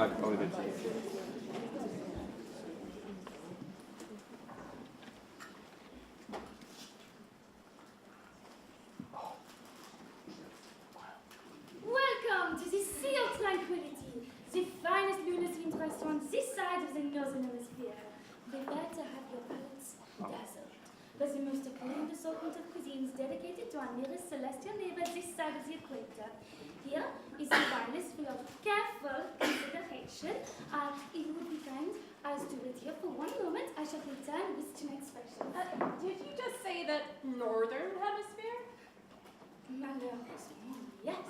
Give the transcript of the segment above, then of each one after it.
Welcome to the Sea of Tranquility, the finest lunacy restaurant this side of the Northern Hemisphere. Prepare to have your palates dazzled by the most acclaimed assortment of cuisines dedicated to our nearest celestial neighbor this side of the equator. Here is the wine list for your careful consideration. If you would be kind, I'll do it here for one moment. I shall return with tonight's special. Did you just say that Northern Hemisphere? Malheureusement, yes.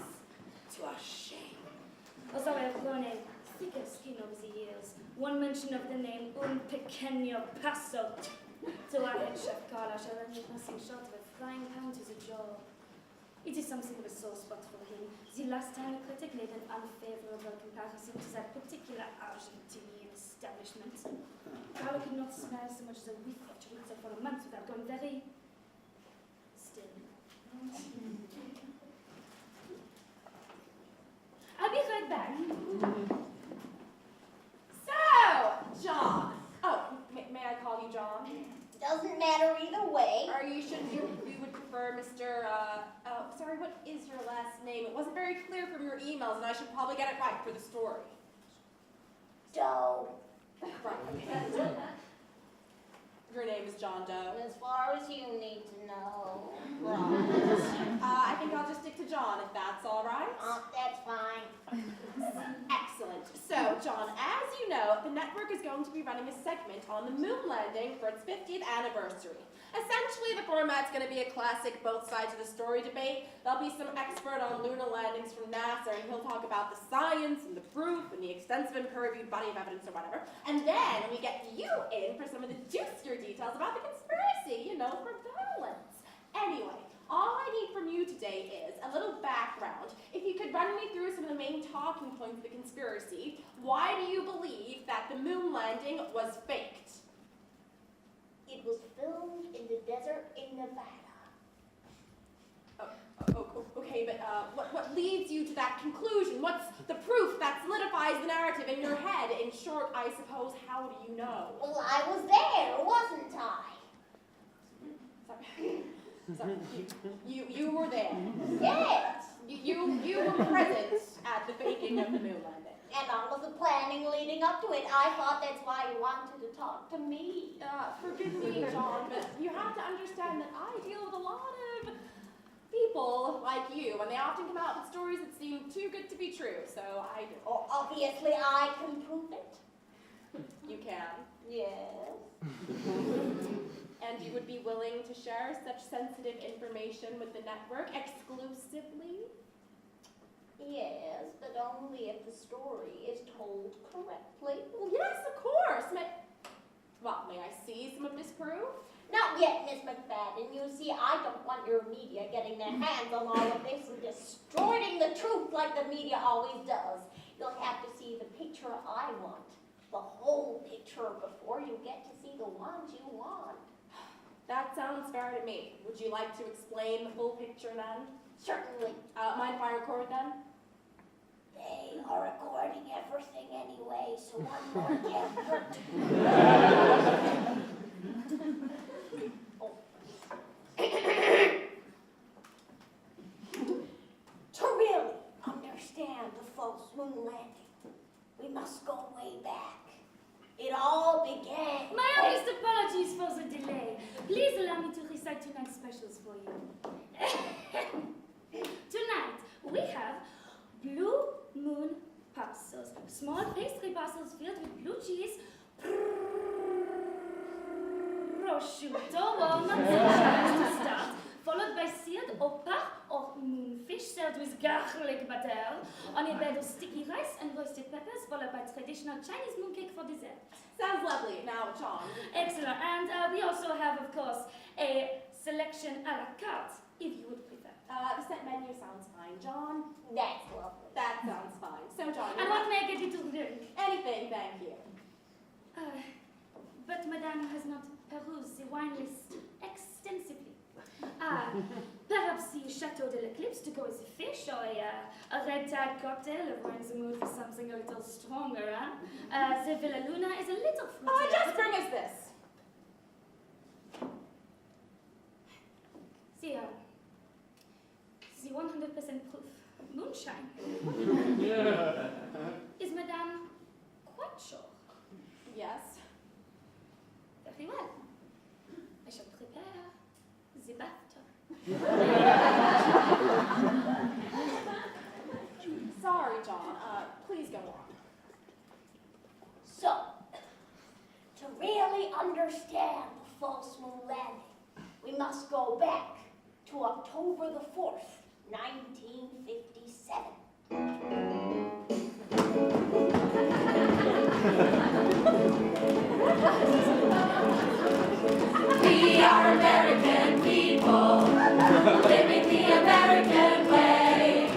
To our shame. Although I have grown a thicker skin over the years, one mention of the name Un Pequeño Paso to our head chef Carla shall render nothing short of a frying pan to the jaw. It is something of a sore spot for him. The last time a critic made an unfavorable comparison to that particular Argentinian establishment. Carla could not smell so much as a whiff of chorizo for a month without going very still. I'll be right back. So, John. Oh, may I call you John? Doesn't matter either way. Or you would prefer Mr. Sorry, what is your last name? It wasn't very clear from your emails, and I should probably get it right for the story. Doe. Right, okay. Your name is John Doe. As far as you need to know. Right. I think I'll just stick to John, if that's all right. That's fine. Excellent. So, John, as you know, the network is going to be running a segment on the moon landing for its 50th anniversary. Essentially, the format's going to be a classic both sides of the story debate. There'll be some expert on lunar landings from NASA, and he'll talk about the science and the proof and the extensive and peer-reviewed body of evidence or whatever. And then we get you in for some of the juicier details about the conspiracy, for balance. Anyway, all I need from you today is a little background. If you could run me through some of the main talking points of the conspiracy, why do you believe that the moon landing was faked? It was filmed in the desert in Nevada. Okay, but what leads you to that conclusion? What's the proof that solidifies the narrative in your head? In short, I suppose, how do you know? Well, I was there, wasn't I? Sorry, you were there. Yes. You were present at the faking of the moon landing. And all of the planning leading up to it. I thought that's why you wanted to talk to me. Forgive me, John, but you have to understand that I deal with a lot of people like you, and they often come out with stories that seem too good to be true, so I do. Oh, obviously, I can prove it. You can? Yes. And you would be willing to share such sensitive information with the network exclusively? Yes, but only if the story is told correctly. Well, yes, of course. May I see some of this proof? Not yet, Miss McFadden. You see, I don't want your media getting their hands on all of this and distorting the truth like the media always does. You'll have to see the picture I want, the whole picture, before you get to see the ones you want. That sounds fair to me. Would you like to explain the full picture then? Certainly. Mind if I record then? They are recording everything anyway, so one more can't hurt. To really understand the false moon landing, we must go way back. It all began. My honest apologies for the delay. Please allow me to recite tonight's specials for you. Tonight, we have blue moon parcels. Small pastry parcels filled with blue cheese, prosciutto, walnuts, and chives to start, followed by seared opah or moonfish served with garlic butter on a bed of sticky rice and roasted peppers, followed by traditional Chinese mooncake for dessert. Sounds lovely. Now, John. Excellent. And we also have, of course, a selection a la carte, if you would prefer. The set menu sounds fine. John? That's lovely. That sounds fine. So, John, And what may I get you to drink? anything, thank you. But Madame has not perused the wine list extensively. Perhaps the Chateau de l'Eclipse to go as a fish, or a red tide cocktail if we're in the mood for something a little stronger, huh? The Villa Luna is a little fruity. Oh, just bring us this. The 100% proof moonshine. Is Madame quite sure? Yes. Very well. I shall prepare the bathtub. Sorry, John. Please go on. So, to really understand the false moon landing, we must go back to October the 4th, 1957. We are American people, living the American way.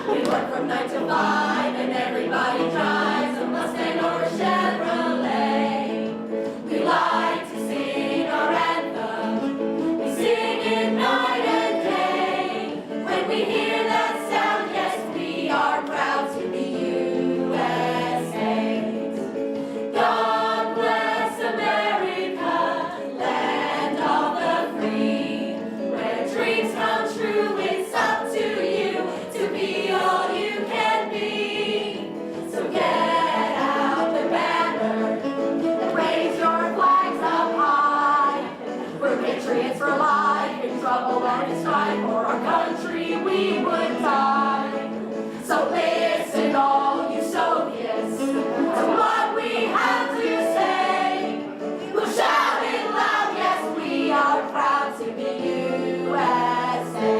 We work from 9 to 5 and everybody drives a Mustang or a Chevrolet. We like to sing our anthem, we sing it night and day. When we hear that sound, yes, we are proud to be USA. God bless America, land of the free, where dreams come true. It's up to you to be all you can be. So get out the banner and raise your flags up high. We're patriots for life, in trouble or in strife, for our country we would die. So listen, all you Soviets, to what we have to say. We'll shout it loud, yes, we are proud to be USA.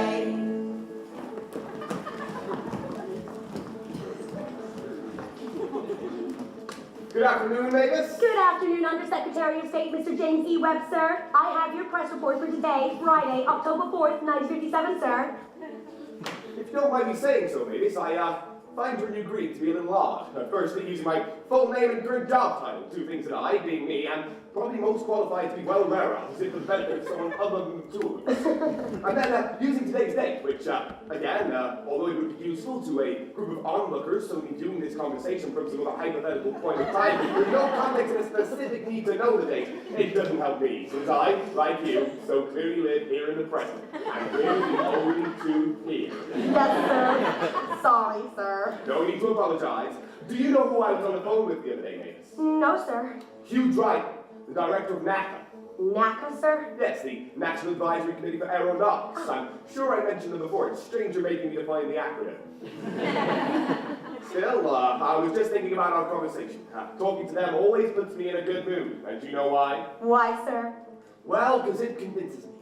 Good afternoon, Mavis. Good afternoon, Undersecretary of State, Mr. James E. Webb, sir. I have your press report for today, Friday, October 4th, 1957, sir. If you don't mind me saying so, Mavis, I find your new greeting to be a little odd. Firstly, using my full name and current job title, two things that I, being me, am probably most qualified to be well aware of, as if for the benefit of someone other than the two of us. And then using today's date, which, again, although it would be useful to a group of onlookers solely doing this conversation from some other hypothetical point of time, with no context and a specific need to know the date, it doesn't help me, since I, like you, so clearly live here in the present, and we're the only two here. Yes, sir. Sorry, sir. No need to apologize. Do you know who I was on the phone with the other day, Mavis? No, sir. Hugh Dryden, the director of NACA. NACA, sir? Yes, the National Advisory Committee for Aeronautics. I'm sure I mentioned them before. It's stranger making me define the acronym. Still, I was just thinking about our conversation. Talking to them always puts me in a good mood. And do you know why? Why, sir? Well, because it convinces me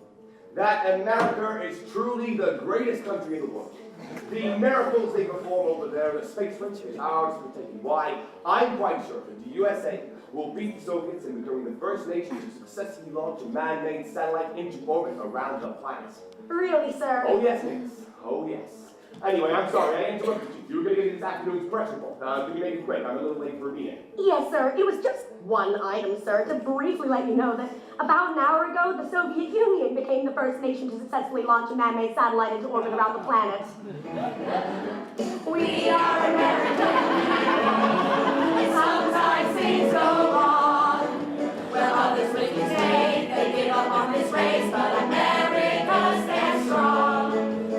that America is truly the greatest country in the world. The miracles they perform over there, the space race is ours for taking. Why, I'm quite sure that the USA will beat the Soviets in becoming the first nation to successfully launch a man-made satellite into orbit around the planet. Really, sir? Oh yes, Mavis. Oh yes. Anyway, I'm sorry, I interrupted you. You were going to get this afternoon's press report. Can you make it quick? I'm a little late for a meeting. Yes, sir. It was just one item, sir, to briefly let you know that about an hour ago, the Soviet Union became the first nation to successfully launch a man-made satellite into orbit around the planet. We are American people. Sometimes things go wrong. Where others make mistakes, they give up on this race, but America stands strong.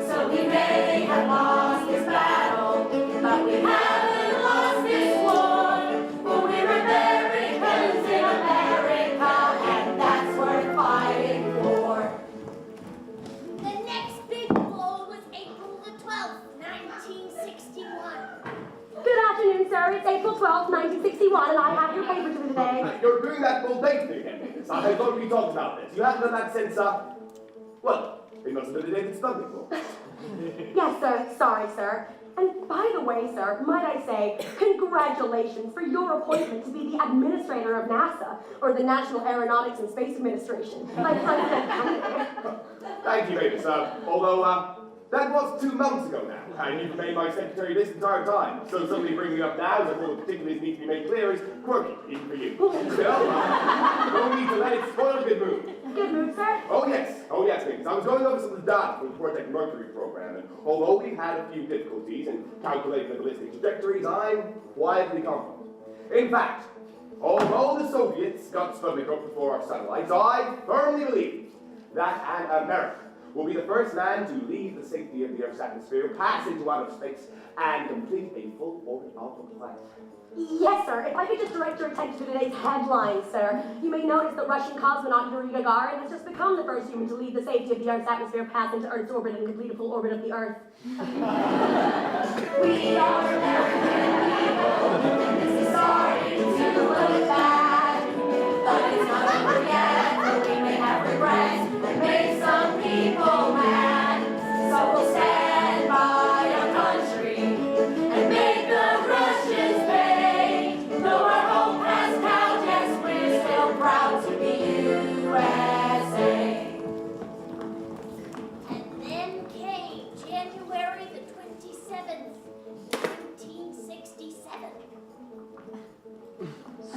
So we may have lost this battle, but we haven't lost this war. For we're Americans in America, and that's worth fighting for. The next big blow was April the 12th, 1961. Good afternoon, sir. It's April 12th, 1961, and I have your papers for today. You're doing that full date thing again, Mavis. I thought we talked about this. You haven't done that since, well, it must have been the day that stumped me for. Yes, sir. Sorry, sir. And by the way, sir, might I say, congratulations for your appointment to be the administrator of NASA, or the National Aeronautics and Space Administration, by President Kennedy. Thank you, Mavis. Although, That was 2 months ago now, and you've remained my secretary this entire time. So suddenly bringing it up now as if all the particulars need to be made clear is quirky, even for you. Still, no need to let it spoil a good mood. Good mood, sir? Oh yes, because I was going over some of the data from the Project Mercury program, and although we've had a few difficulties in calculating the ballistic trajectories, I'm quietly confident. In fact, although the Soviets got Sputnik up before our satellites, I firmly believe that an America will be the first man to leave the safety of the Earth's atmosphere, pass into outer space, and complete a full orbit of the planet. Yes, sir. If I could just direct your attention to today's headlines, sir. You may notice that Russian cosmonaut Yuri Gagarin has just become the first human to leave the safety of the Earth's atmosphere, pass into Earth's orbit, and complete a full orbit of the Earth. We are American people. This is starting to look bad, but it's not over yet. For we may have regrets and make some people mad. So we'll stand by our country and make the Russians pay. Though our hope has cowed, yes, we're still proud to be USA. And then came January the 27th, 1967.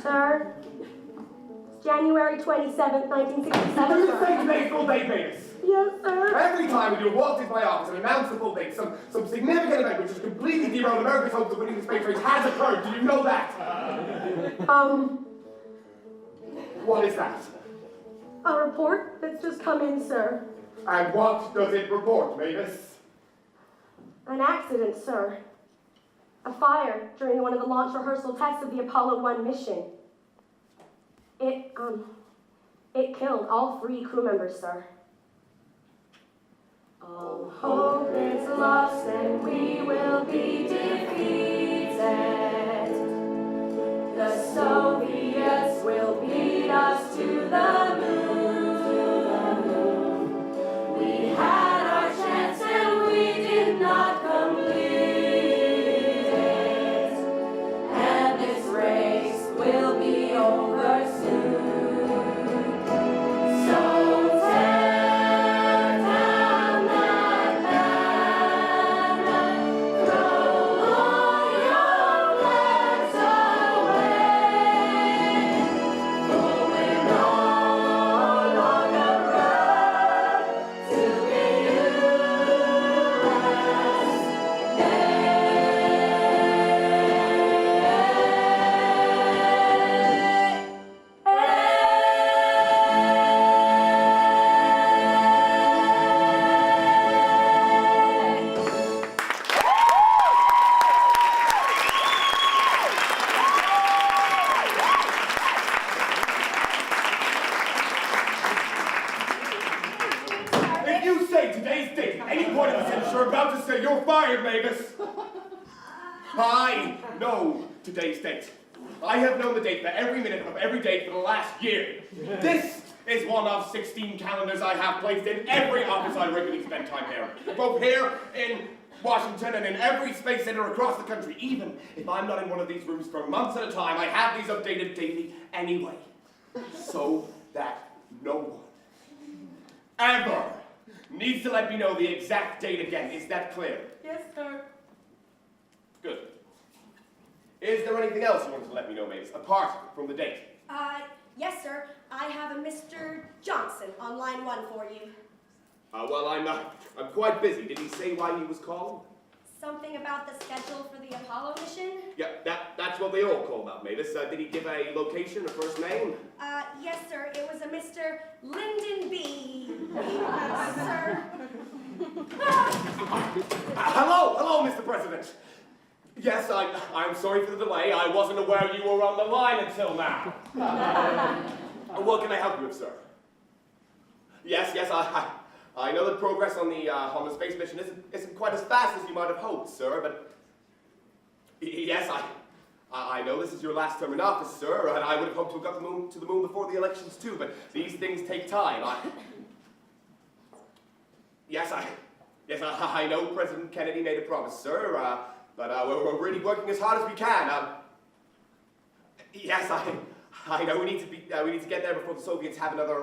Sir? January 27th, 1967, Will you sir. say today's full date, Mavis? Yes, sir. Every time we do a walk into my office and announce the full date, some significant event which has completely derailed America's hopes of winning the space race has occurred. Do you know that? What is that? A report that's just come in, sir. And what does it report, Mavis? An accident, sir. A fire during one of the launch rehearsal tests of the Apollo 1 mission. It killed all 3 crew members, sir. All hope is lost and we will be defeated. The Soviets will beat us to the moon. We had our chance and we did not complete it. And this race will be over soon. So tear down that banner, throw all your flags away, for we're no longer proud to be If you say today's date at any point in the sentence, you're about to say you're fired, Mavis. I know today's date. I have known the date for every minute of every day for the last year. This is one of 16 calendars I have placed in every office I regularly spend time here. Both here in Washington and in every space center across the country. Even if I'm not in one of these rooms for months at a time, I have these updated daily anyway. So that no one ever needs to let me know the exact date again. Is that clear? Yes, sir. Good. Is there anything else you want to let me know, Mavis, apart from the date? Yes, sir. I have a Mr. Johnson on line 1 for you. Well, I'm quite busy. Did he say why he was calling? Something about the schedule for the Apollo mission? Yeah, that's what they all call that, Mavis. Did he give a location, a first name? Yes, sir. It was a Mr. Lyndon B. Sir. Hello, Mr. President. Yes, I'm sorry for the delay. I wasn't aware you were on the line until now. What can I help you with, sir? Yes, I know that progress on the space mission isn't quite as fast as you might have hoped, sir, but yes, I know this is your last term in office, sir, and I would have hoped to have got to the moon before the elections too, but these things take time. Yes, I know President Kennedy made a promise, sir, but we're really working as hard as we can. Yes, I know we need to get there before the Soviets have another.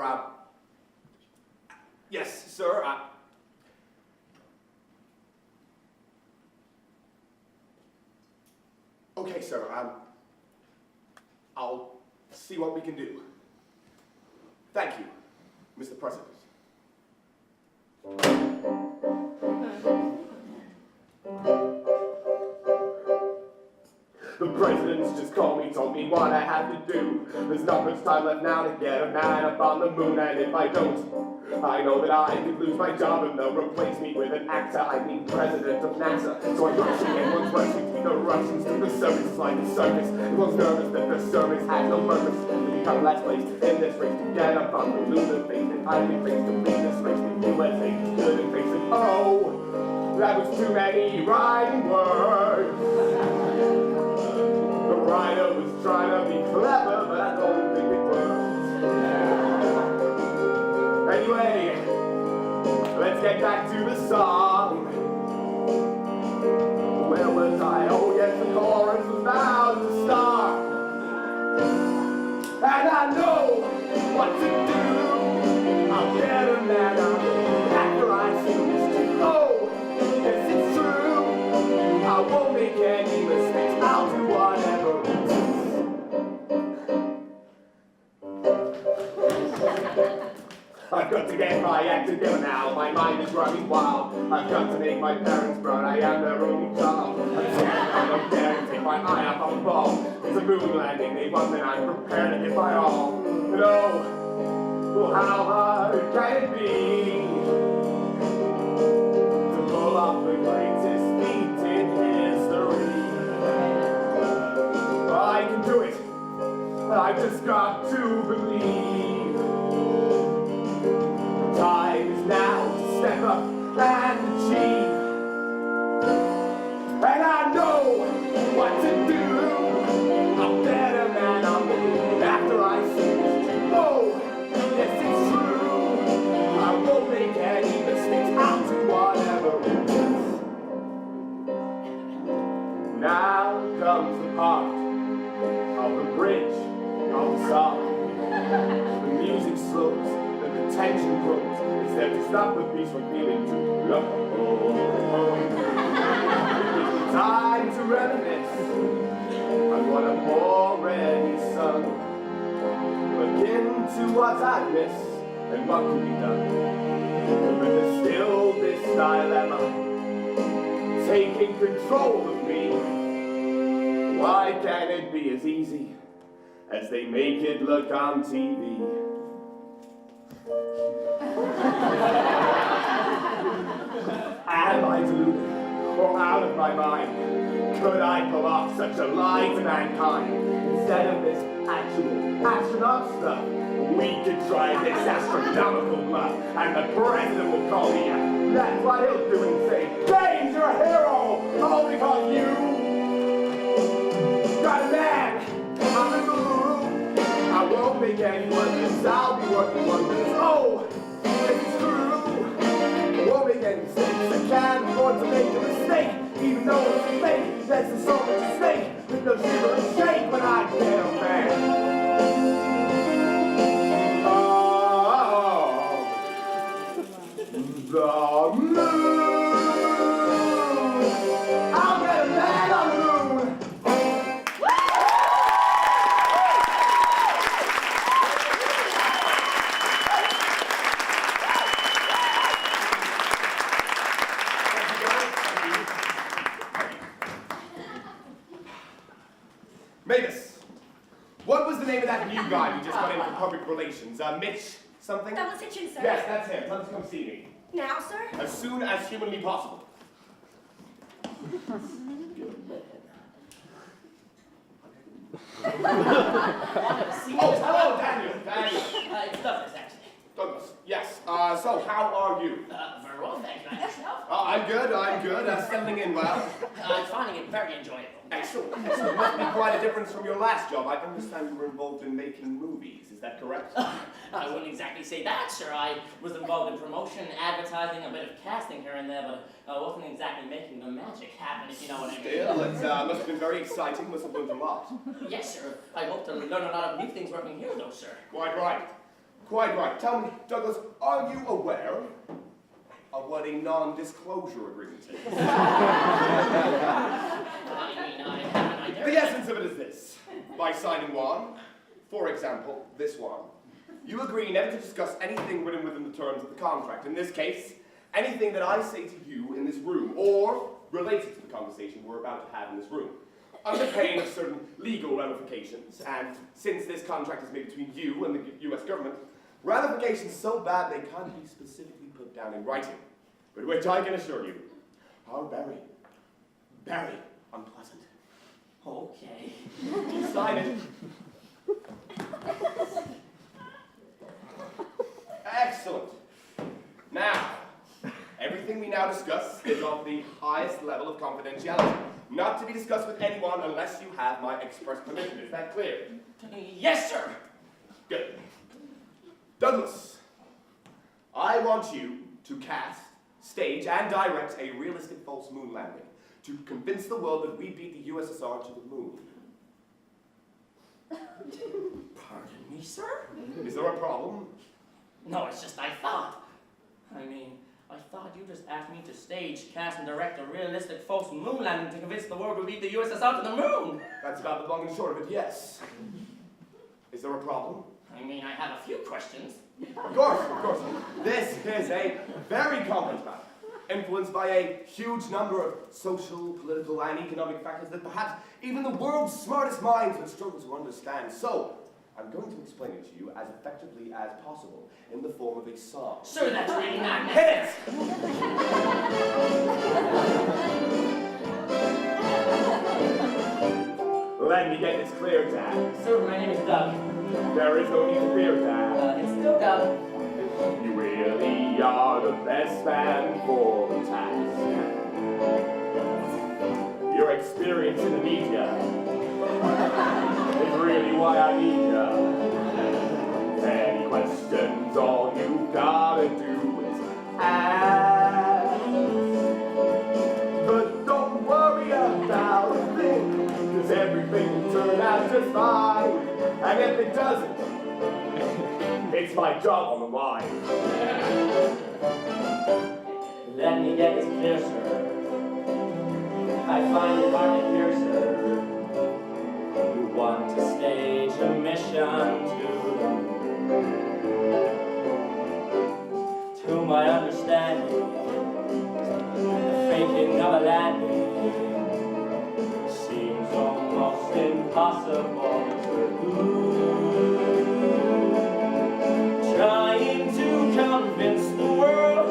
Yes, sir. Okay, sir, I'll see what we can do. Thank you, Mr. President. The president's just called me, told me what I have to do. There's not much time left now to get a man up on the moon, and if I don't, I know that I could lose my job and they'll replace me with an actor. I mean president of NASA. So I'm rushing, everyone's rushing to be the Russians to the service. It's like a circus. Everyone's nervous that the service has no purpose to become last place in this race to get up on the lunar face. And I can face to beat this race. The USA couldn't face it. Oh, that was too many rhyming words. The writer was trying to be clever, but I don't think it worked. Anyway, let's get back to the song. Where was I? Oh yes, the chorus was bound to start. And I know what to do. I'll get a man up after I sing this tune. Oh, yes it's true. I won't make any mistakes. I'll do whatever it takes. I've got to get my act together now, my mind is running wild. I've got to make my parents proud, I am their only child. I'm scared, I don't dare to take my eye off on the ball. It's a moon landing, they want, and I'm prepared to give my all. But oh, well how hard can it be to pull off the greatest feat in history? I can do it, I've just got to believe. Time is now to step up and achieve. And I know what to do. I'm better man on the moon after I see this tune. Oh, yes it's true. I won't make any mistakes. I'll do whatever it takes. Now comes the part of the bridge of the song. The music slows. The tension grows. It's there to stop the beast from feeling too low. It's time to reminisce on what I've already sung. Look into what I've missed and what can be done. But there's still this dilemma taking control of me. Why can't it be as easy as they make it look on TV? Am I deluded or out of my mind? Could I pull off such a lie to mankind? Instead of this actual astronaut stuff, we could try this astronomical bluff, and the president will call me out. That's what he'll do and say, James, you're a hero, all because you got a man on the moon. I won't make anyone miss, I'll be working wonders. Oh, it's true. I won't make any mistakes. I can't afford to make a mistake, even though it's fake. There's so much at stake, with no shiver and shake when I get a man. The moon. I'll get a man on the moon. Mavis, what was the name of that new guy we just got in for public relations? Mitch something? That was Hitchin, sir. Yes, that's him. Tell him to come see me. Now, sir? As soon as humanly possible. Oh, hello, Daniel. It's Douglas, actually. Douglas, yes. So, how are you? Very well, thank you. And yourself? I'm good. Settling in well. I'm finding it very enjoyable. Excellent. Must be quite a difference from your last job. I understand you were involved in making movies. Is that correct? I wouldn't exactly say that, sir. I was involved in promotion, advertising, a bit of casting here and there, but I wasn't exactly making the magic happen, if you know what I mean. Still, it must have been very exciting. Must have learned a lot. Yes, sir. I hope to learn a lot of new things working here, though, sir. Quite right. Quite right. Tell me, Douglas, are you aware of what a non-disclosure agreement is? I mean, I have an idea. essence of it is this. By signing one, for example, this one, you agree never to discuss anything written within the terms of the contract. In this case, anything that I say to you in this room, or related to the conversation we're about to have in this room, under pain of certain legal ramifications. And since this contract is made between you and the US government, ramifications so bad they can't be specifically put down in writing, but which I can assure you are very, very unpleasant. Okay. Sign it. Excellent. Now, everything we now discuss is of the highest level of confidentiality, not to be discussed with anyone unless you have my express permission. Is that clear? Yes, sir. Good. Douglas, I want you to cast, stage, and direct a realistic false moon landing to convince the world that we beat the USSR to the moon. Pardon me, sir? Is there a problem? No, it's just I thought you just asked me to stage, cast, and direct a realistic false moon landing to convince the world we beat the USSR to the moon. That's about the long and short of it, yes. Is there a problem? I mean, I have a few questions. Of course. This is a very complex matter, influenced by a huge number of social, political, and economic factors that perhaps even the world's smartest minds would struggle to understand. So, I'm going to explain it to you as effectively as possible in the form of a song. Sir, that's really not Hit it! Let me get this clear, Dad. Sir, my name is Doug. There is no need to fear, Dad. It's still Doug. You really are the best man for the task. Your experience in the media is really why I need ya. Any questions, all you gotta do is ask. But don't worry about a thing, 'cause everything will turn out just fine. And if it doesn't, it's my job on the line. Let me get this clear, sir. I find it hard to hear, sir. You want to stage a mission to the moon. To my understanding, the faking of a landing seems almost impossible to do. Trying to convince the world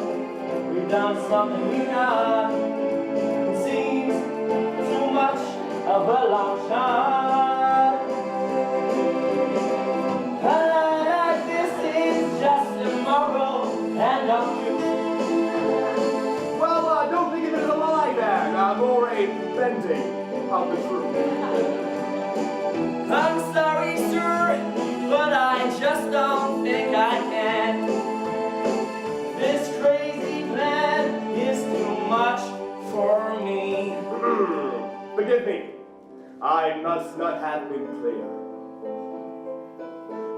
we've done something we not. It seems too much of a long shot. A lie like this is just immoral and untrue. Well, don't think of it as a lie, Dad. More a bending of the truth. I'm sorry, sir, but I just don't think I can. This crazy plan is too much for me. Forgive me. I must not have been clear.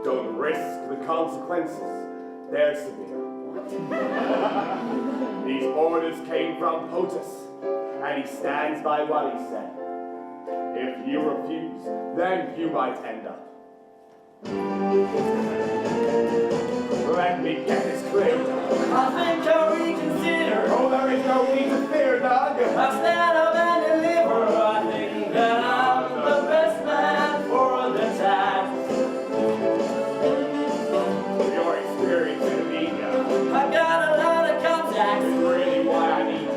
Don't risk the consequences. They're severe. These orders came from POTUS, and he stands by what he said. If you refuse, then you might end up. Let me get this clear. I think I'll reconsider. Oh, there is no need to fear, Doug. I'll stand up and deliver. I think that I'm the best man for the task. Your experience in the media I've got a lot of contacts. is really why I need you.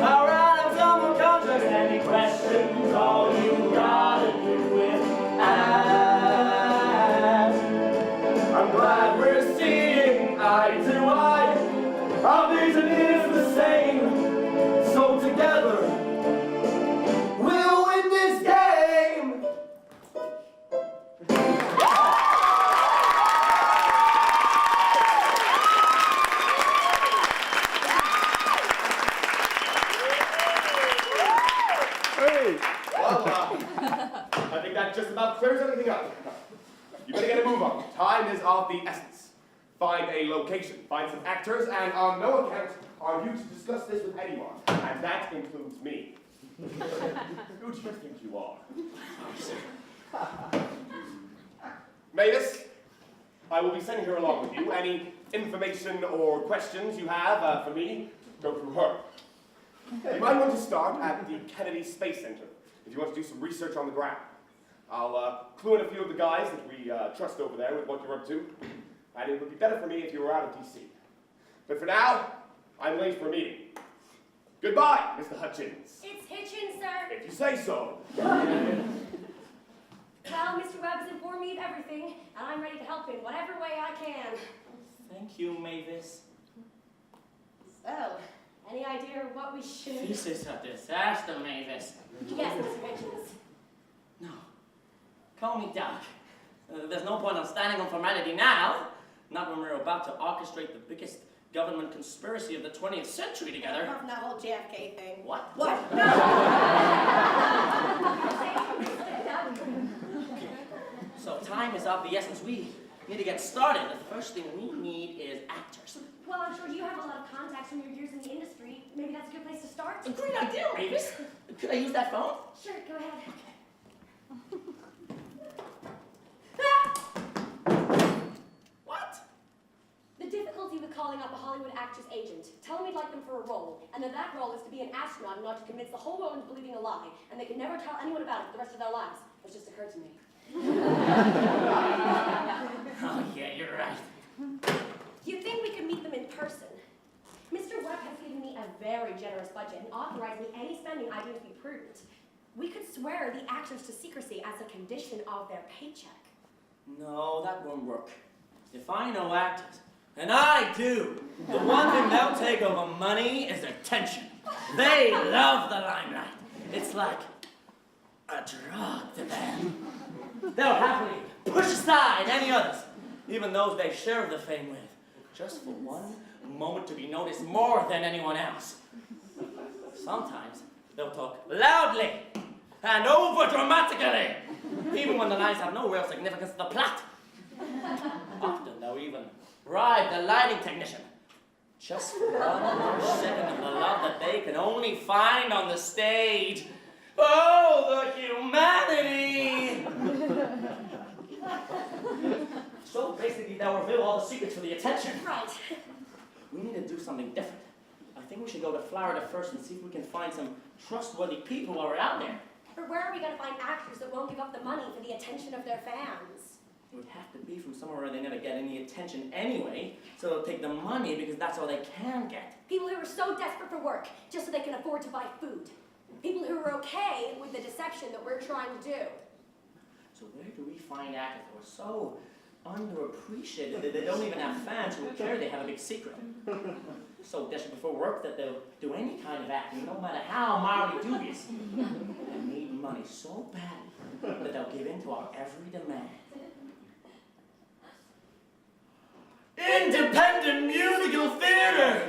I'll write up some more contracts. Any questions, all you gotta do is ask. I'm glad we're seeing eye to eye. Our vision is the same. So together, we'll win this game. Well, I think that just about clears everything up. You better get a move on. Time is of the essence. Find a location, find some actors, and on no account are you to discuss this with anyone, and that includes me. Who do you think you are? Mavis, I will be sending her along with you. Any information or questions you have for me, go through her. You might want to start at the Kennedy Space Center if you want to do some research on the ground. I'll clue in a few of the guys that we trust over there with what you're up to, and it would be better for me if you were out of D.C. But for now, I'm late for a meeting. Goodbye, Mr. Hutchins. It's Hitchens, sir. If you say so. Well, Mr. Webb has informed me of everything, and I'm ready to help in whatever way I can. Thank you, Mavis. So, any idea of what we should... This is a disaster, Mavis. Yes, Mr. Hitchens. No. Call me Doc. There's no point in standing on formality now. Not when we're about to orchestrate the biggest government conspiracy of the 20th century together. From that whole JFK thing. What? What? So time is of the essence. We need to get started. The first thing we need is actors. Well, I'm sure you have a lot of contacts from your years in the industry. Maybe that's a good place to start. A great idea, Mavis. Could I use that phone? Sure, go ahead. What? The difficulty with calling up a Hollywood actress agent, tell them we'd like them for a role, and that that role is to be an astronaut in order to convince the whole world into believing a lie, and they can never tell anyone about it for the rest of their lives. It's just occurred to me. Oh, yeah, you're right. You think we could meet them in person? Mr. Webb has given me a very generous budget and authorized me any spending I deem to be prudent. We could swear the actors to secrecy as a condition of their paycheck. No, that won't work. If I know actors, and I do, the one thing they'll take over money is attention. They love the limelight. It's like a drug to them. They'll happily push aside any others, even those they share the fame with, just for one moment to be noticed more than anyone else. Sometimes they'll talk loudly and over-dramatically, even when the lines have no real significance to the plot. Often they'll even bribe the lighting technician, just for 1 more second of the love that they can only find on the stage. Oh, the humanity! So basically, they'll reveal all the secrets for the attention. Right. We need to do something different. I think we should go to Florida first and see if we can find some trustworthy people while we're out there. But where are we going to find actors that won't give up the money for the attention of their fans? It would have to be from somewhere where they never get any attention anyway, so they'll take the money because that's all they can get. People who are so desperate for work just so they can afford to buy food. People who are okay with the deception that we're trying to do. So where do we find actors who are so underappreciated that they don't even have fans who care they have a big secret? So desperate for work that they'll do any kind of acting, no matter how morally dubious. They need money so badly that they'll give in to our every demand. Independent musical theater!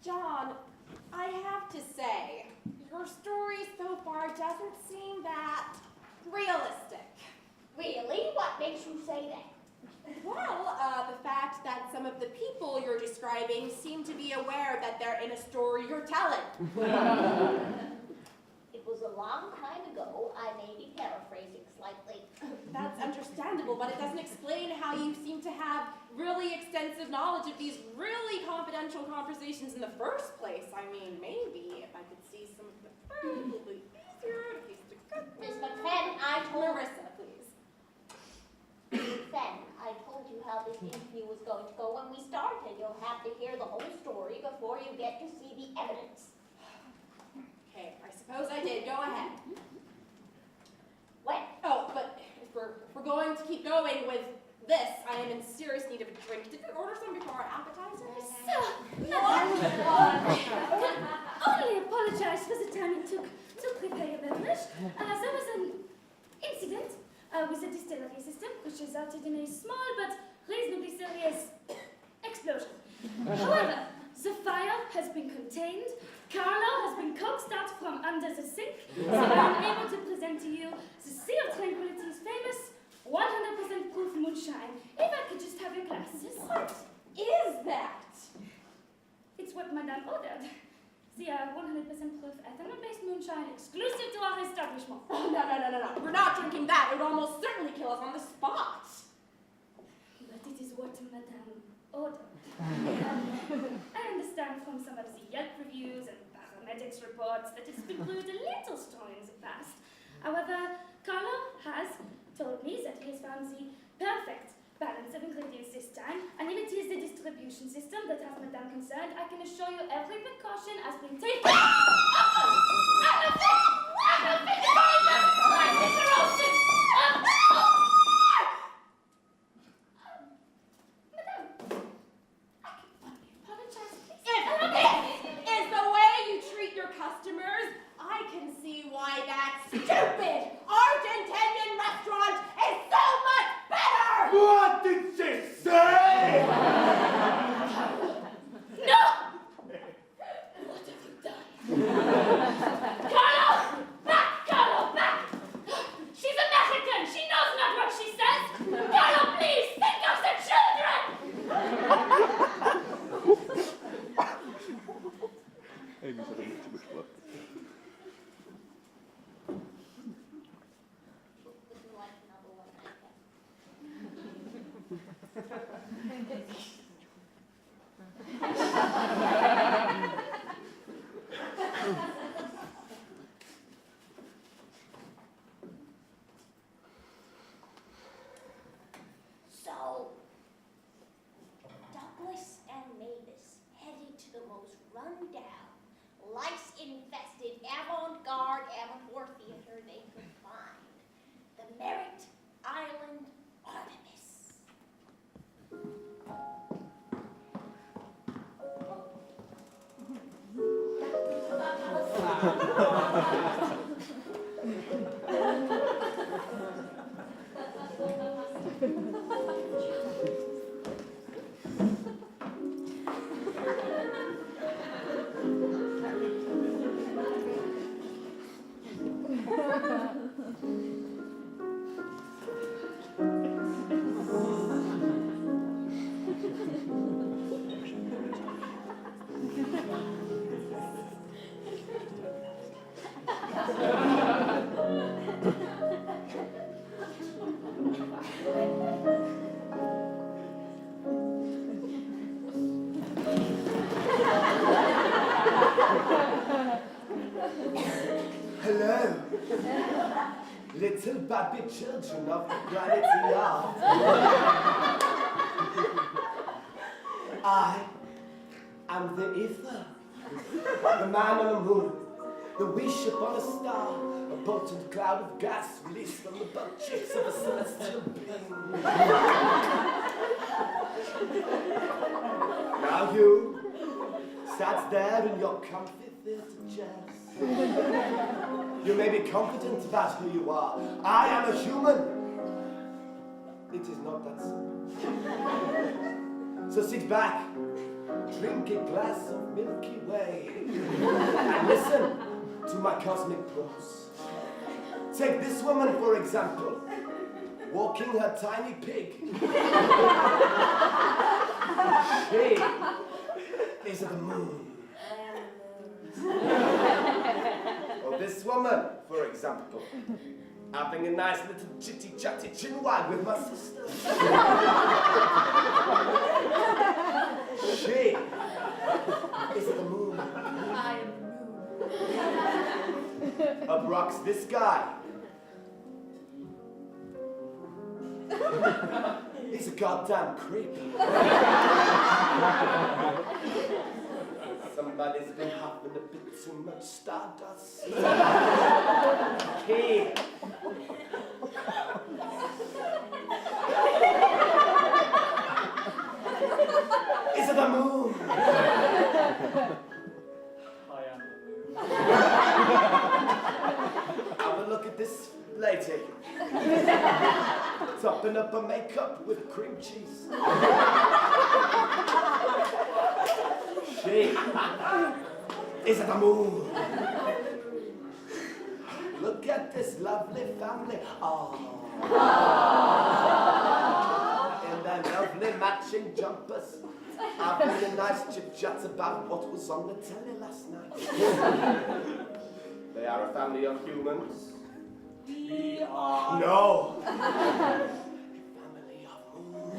John, I have to say, your story so far doesn't seem that realistic. Really? What makes you say that? Well, the fact that some of the people you're describing seem to be aware that they're in a story you're telling. It was a long time ago. I may be paraphrasing slightly. That's understandable, but it doesn't explain how you seem to have really extensive knowledge of these really confidential conversations in the first place. I mean, maybe if I could see some of the it would be easier to piece together. Miss McFadden, I told Marissa, please. McFadden, I told you how this interview was going to go when we started. You'll have to hear the whole story before you get to see the evidence. Okay, I suppose I did. Go ahead. When? Oh, but if we're going to keep going with this, I am in serious need of a drink. Did we order some before our appetizers? Only apologize for the time it took to prepare your beverage. There was an incident with the distillery system, which resulted in a small but reasonably serious explosion. However, the fire has been contained, Carlo has been coaxed out from under the sink, so I am able to present to you the Sea of Tranquility's famous 100% proof moonshine. If I could just have your glasses. What is that? It's what Madame ordered. The 100% proof ethanol-based moonshine exclusive to our establishment. Oh, no. We're not drinking that. It would almost certainly kill us on the spot. But it is what Madame ordered. I understand from some of the Yelp reviews and paramedics reports that it's been proved a little strong in the past. However, Carlo has told me that he has found the perfect balance of ingredients this time, and if it is the distribution system that has Madame concerned, I can assure you every precaution has been taken. Is the way you treat your customers, I can see why that stupid Argentinian restaurant is so much better! What did she say? No! What have you done? Carlo! Back! Carlo, back! She's American! She knows not what she says! Carlo, please, think of the children! So, Douglas and Mavis headed to the most run-down, lice-infested, avant-garde amateur theater they could find, the Merritt Island Artemis. Hello, little baby children of humanity are. I am the ether, the man on the moon, the wee ship on a star, a potent cloud of gas released from the butt cheeks of a celestial being. Now you sat there in your comfy theatre chairs. You may be confident about who you are. I am a human. It is not that simple. So sit back, drink a glass of Milky Way, and listen to my cosmic prose. Take this woman, for example, walking her tiny pig. She is the moon. Or this woman, for example, having a nice little chitty-chatty chinwag with my sister. She is the moon. I am the moon. Up rocks this guy. He's a goddamn creep. Somebody's been huffing a bit too much stardust. He is the moon. I am the moon. Have a look at this lady. topping up her makeup with cream cheese. She is at the moon. Look at this lovely family. Oh. In their lovely matching jumpers. Having a nice chit-chat about what was on the telly last night. They are a family of humans. We are. No! Family of moon.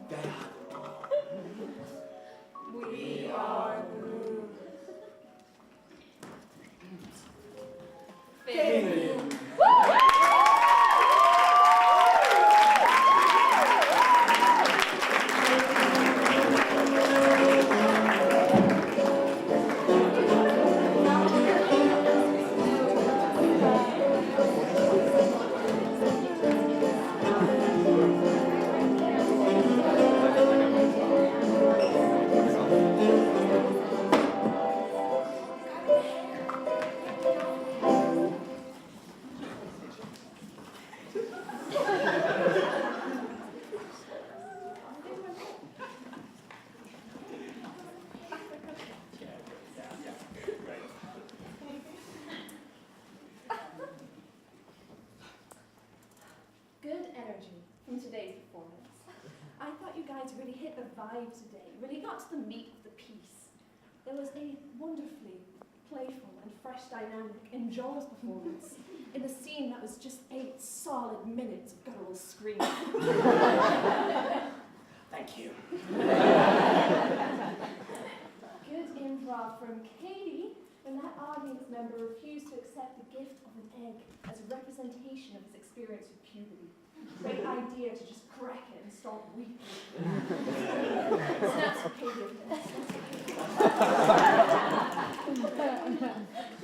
They are We are Good energy from today's performance. I thought you guys really hit the vibe today, really got to the meat of the piece. There was a wonderfully playful and fresh dynamic in Joel's performance in a scene that was just 8 solid minutes of guttural screaming. Thank you. Good improv from Katie when that audience member refused to accept the gift of an egg as a representation of his experience with puberty. Great idea to just crack it and start weeping. Snaps for Katie.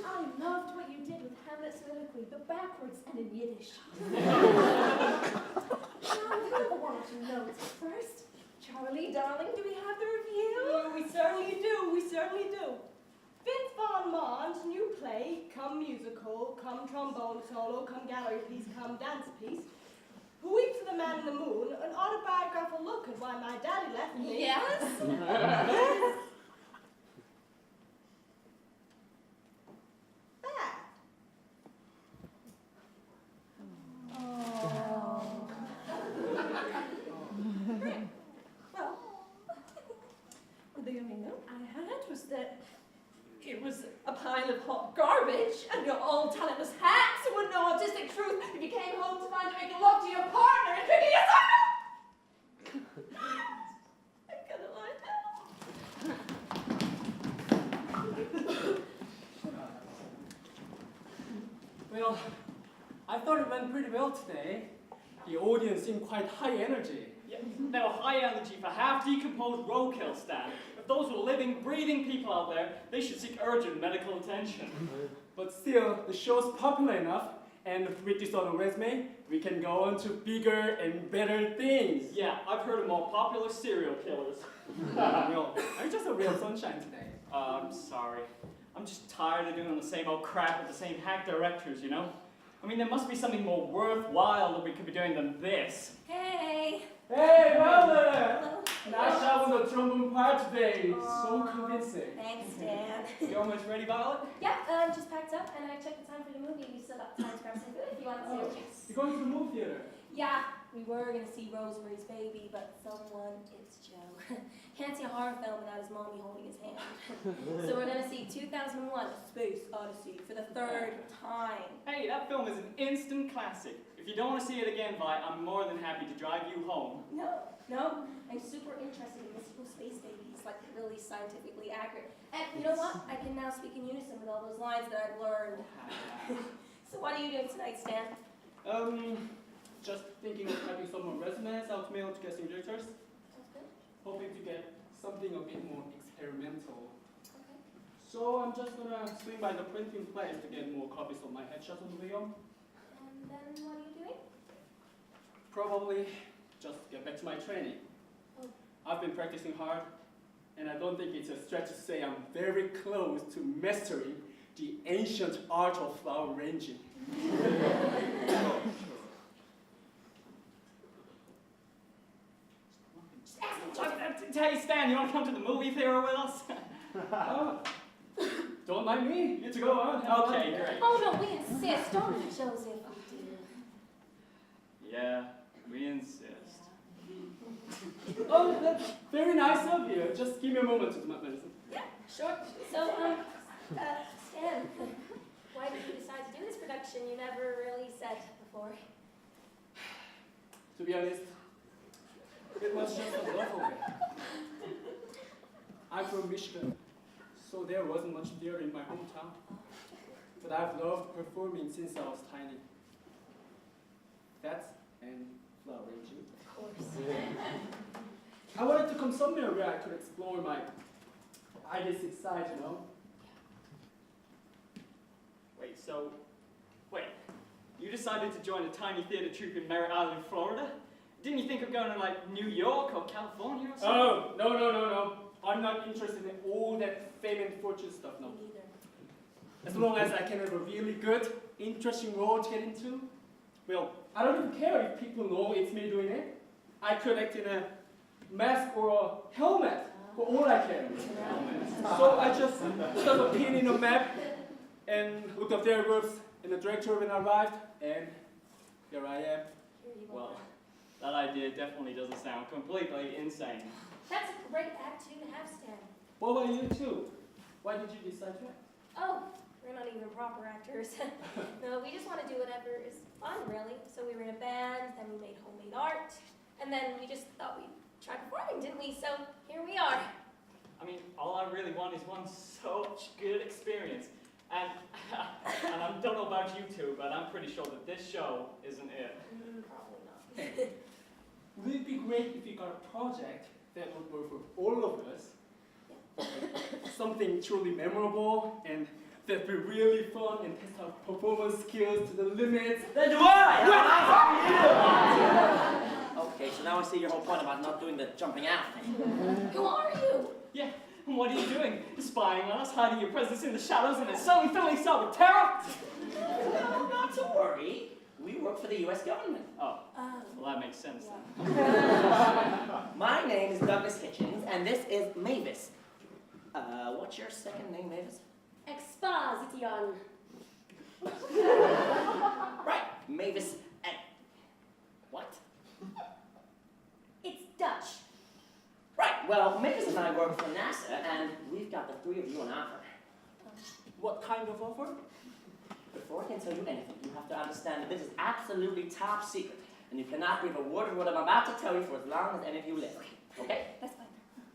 I loved what you did with Hamlet's soliloquy, but backwards and in Yiddish. Now, we have one or two notes. First, Charlie, darling, do we have the review? We certainly do, we certainly do. Vince Von Mond's new play, come musical, come trombone solo, come gallery piece, come dance piece. Who Weeps for the Man in the Moon, an autobiographical look at why my daddy left me. Yes? Bad. Well, the only note I had was that it was a pile of hot garbage, and you're all talentless hacks who would know artistic truth if you came home to find out making love to your partner and drinking your soda! I'm gonna lie down. Well, I thought it went pretty well today. The audience seemed quite high energy. Yeah, they were high energy for half-decomposed roadkill stand. If those were living, breathing people out there, they should seek urgent medical attention. But still, the show's popular enough, and with this on a resume, we can go on to bigger and better things. Yeah, I've heard of more popular serial killers. Well, are you just a real sunshine today? I'm sorry. I'm just tired of doing the same old crap with the same hack directors, you know? I mean, there must be something more worthwhile that we could be doing than this. Hey! Hey, brother! Hello. Nice job on the trombone part today. So convincing. Thanks, Dan. You almost ready, Violet? Yeah, just packed up and I checked the time for the movie. We still got time to grab some food if you want to see it. You're going to the movie theater. Yeah, we were gonna see Rosemary's Baby, but someone, it's Joe, can't see a horror film without his mommy holding his hand. So we're gonna see 2001: Space Odyssey for the 3rd time. Hey, that film is an instant classic. If you don't want to see it again, Vi, I'm more than happy to drive you home. No, I'm super interested in mystical space babies, like really scientifically accurate. And you know what? I can now speak in unison with all those lines that I've learned. So what are you doing tonight, Stan? Just thinking of typing some more resumes out to mail to casting directors. Sounds good. Hoping to get something a bit more experimental. Okay. So I'm just gonna swing by the printing place to get more copies of my headshots on the way home. And then what are you doing? Probably just get back to my training. Oh. I've been practicing hard, and I don't think it's a stretch to say I'm very close to mastering the ancient art of flower arranging. Hey, Stan, you want to come to the movie theater with us? Don't mind me. Get to go on. Okay, great. Oh no, we insist, don't we, Joseph? We do. Yeah, we insist. Oh, that's very nice of you. Just give me a moment to do my medicine. Yeah, sure. So, Stan, why did you decide to do this production? You never really said before. To be honest, it was just a love of it. I'm from Michigan, so there wasn't much theater in my hometown. But I've loved performing since I was tiny. That's and flower arranging. Of course. I wanted to come somewhere where I could explore my artistic side, you know? Wait, you decided to join a tiny theater troupe in Merritt Island, Florida? Didn't you think of going to like New York or California or something? Oh, no. I'm not interested in all that fame and fortune stuff, no. Me neither. As long as I can have a really good, interesting role to get into, well, I don't even care if people know it's me doing it. I could act in a mask or a helmet, for all I care. So I just stuck a pin in a map and looked up their groups and the director when I arrived, and here I am. Here you are. Well, that idea definitely doesn't sound completely insane. That's a great attitude to have, Stan. What about you too? Why did you decide to act? Oh, we're not even proper actors. No, we just want to do whatever is fun, really. So we were in a band, then we made homemade art, and then we just thought we'd try performing, didn't we? So here we are. I mean, all I really want is one such good experience. And I don't know about you two, but I'm pretty sure that this show isn't it. Probably not. Would it be great if you got a project that would work for all of us? Something truly memorable and that'd be really fun and test our performance skills to the limits. Then do I! Okay, so now I see your whole point about not doing the jumping out thing. Who are you? Yeah, and what are you doing? Spying on us, hiding your presence in the shadows, and then suddenly filling us out with terror? No, not to worry. We work for the U.S. government. Oh, well that makes sense then. My name is Douglas Hitchens, and this is Mavis. What's your second name, Mavis? Exposition. Right, Mavis. What? It's Dutch. Right, well, Mavis and I work for NASA, and we've got the three of you an offer. What kind of offer? Before I can tell you anything, you have to understand that this is absolutely top secret, and you cannot breathe a word of what I'm about to tell you for as long as any of you live. Okay? That's fine.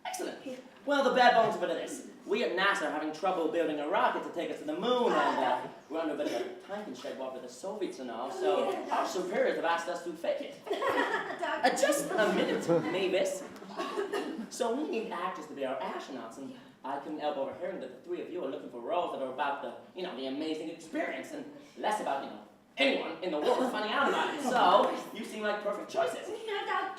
Excellent. Well, the bare bones of it are this. We at NASA are having trouble building a rocket to take us to the moon, and we're under a bit of a time constraint with the Soviets and all, so our superiors have asked us to fake it. Just a minute, Mavis. So we need actors to be our astronauts, and I couldn't help overhearing that the three of you are looking for roles that are about the, the amazing experience, and less about, anyone in the world finding out about it. So you seem like perfect choices.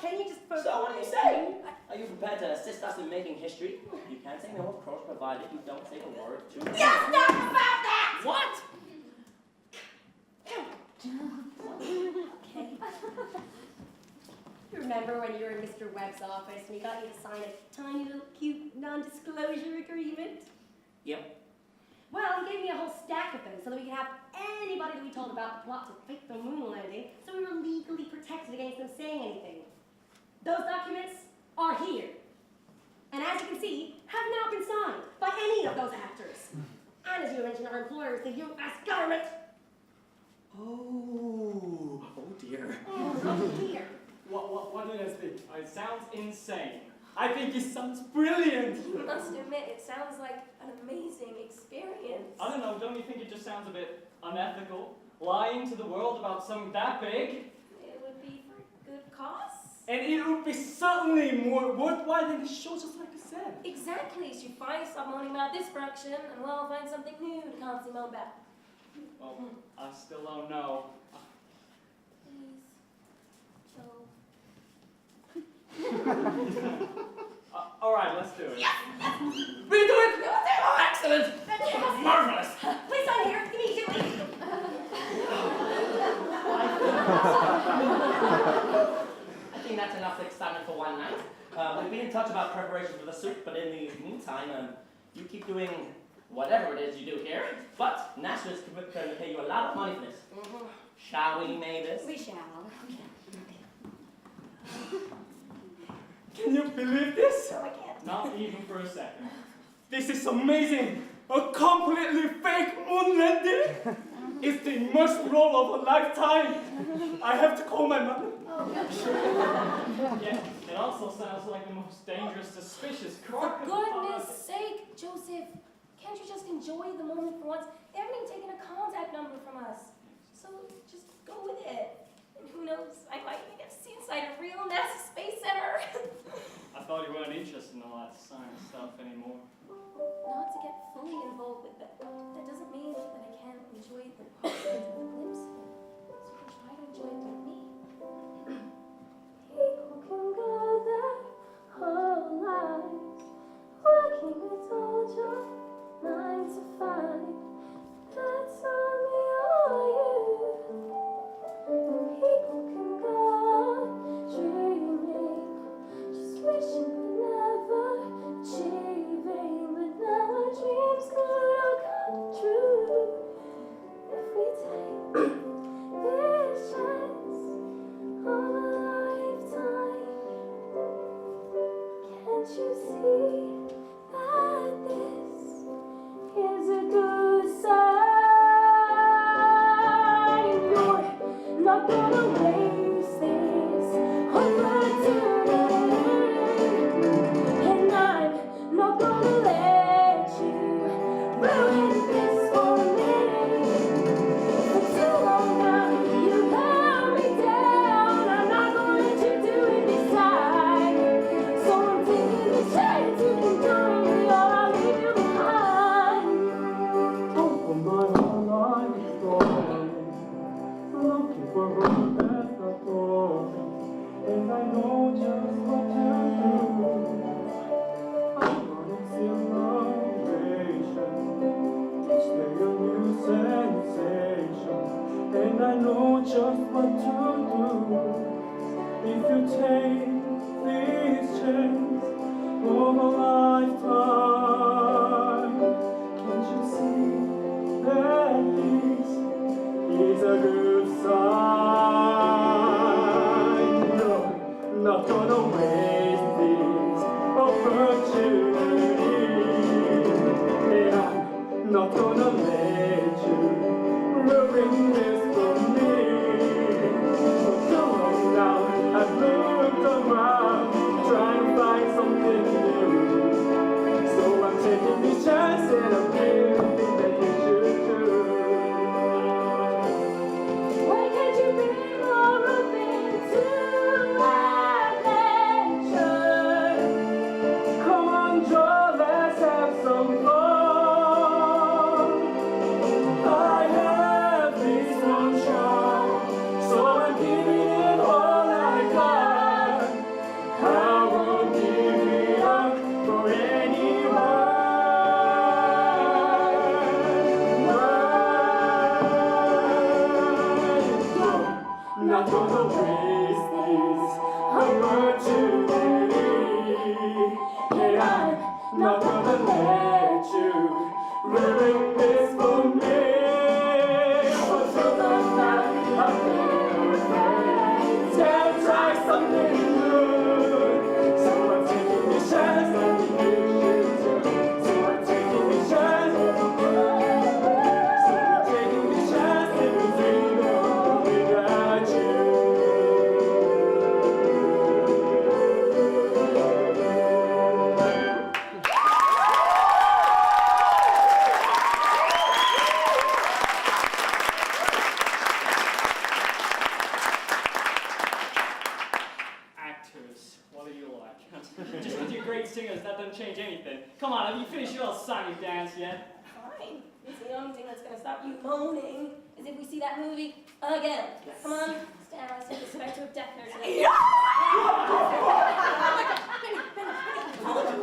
Can you just... So what do you say? Are you prepared to assist us in making history? You can say no, of course, provided you don't say a word to me. Just talk about that! What? Okay. Remember when you were in Mr. Webb's office and he got you to sign a tiny little cute non-disclosure agreement? Yep. Well, he gave me a whole stack of them so that we could have anybody that we told about the plot to fake the moon landing, so we were legally protected against them saying anything. Those documents are here. And as you can see, have not been signed by any of those actors. And as you mentioned, our employer is the U.S. government. Oh dear. Oh dear. What do you guys think? It sounds insane. I think it sounds brilliant. You must admit, it sounds like an amazing experience. I don't know, don't you think it just sounds a bit unethical? Lying to the world about something that big? It would be for good cause. And it would be certainly more worthwhile than the show, just like you said. Exactly. So you find yourself moaning about this production, and we'll find something new to constantly moan about. Well, I still don't know. Please, Joe. All right, let's do it. Yes! We do it! Oh, excellent! Marvelous! Please on here, immediately. I think that's enough excitement for one night. We'll be in touch about preparations for the soup, but in the meantime, you keep doing whatever it is you do here. But Nashville's going to pay you a lot of money for this. Shall we, Mavis? We shall. Can you believe this? No, I can't. Not even for a second. This is amazing! A completely fake moon landing! It's the immersive role of a lifetime! I have to call my mother. Yeah, it also sounds like the most dangerous, suspicious crook. For goodness sake, Joseph, can't you just enjoy the moment for once? They haven't even taken a contact number from us. So just go with it. And who knows, I might even get to see inside a real NASA Space Center. I thought you weren't interested in all that science stuff anymore. Not to get fully involved with it. That doesn't mean that I can't enjoy the positives and the glimpse of it. So try to enjoy it with me. People can go their whole lives working a dull job, 9 to 5. That's only all you. People can go on dreaming, just wishing but never achieving. But now our dreams could all come true if we take this chance of a lifetime. Can't you see that this is a good sign? You're not gonna waste this opportunity, and I'm not gonna let you ruin this for me. For too long now, you held me down. I'm not gonna let you do it this time. So I'm taking the chance. You can join me, or I'll leave you behind. Open my whole life story, looking for hope that's not falling, and I know just what to do. I'm running simulation, each day a new sensation, and I know just what to do. If you take this chance of a lifetime, can't you see that this is a good sign? No, not gonna waste this opportunity, and I'm not gonna let you ruin this for me. For too long now, I've looked around, trying to find something new. So I'm taking this chance, and I'm doing everything that you should do. Why can't you be more open to adventure? Come on, Joe, let's have some fun. I have this one shot, so I'm giving it all I got. I won't give it up for anyone. Not gonna waste this opportunity, and I'm not gonna let you ruin this for me. For too long now, I've been afraid to try something new. So I'm taking this chance, and you should too. So I'm taking this chance, so I'm taking this chance, and we'll dream without you. Actors, what are you like? Just because you're great singers, that doesn't change anything. Come on, have you finished your little song and dance yet? Fine. It's the only thing that's going to stop you moaning is if we see that movie again. Come on, stand on with respect to a death nurse. Oh my God, Penny,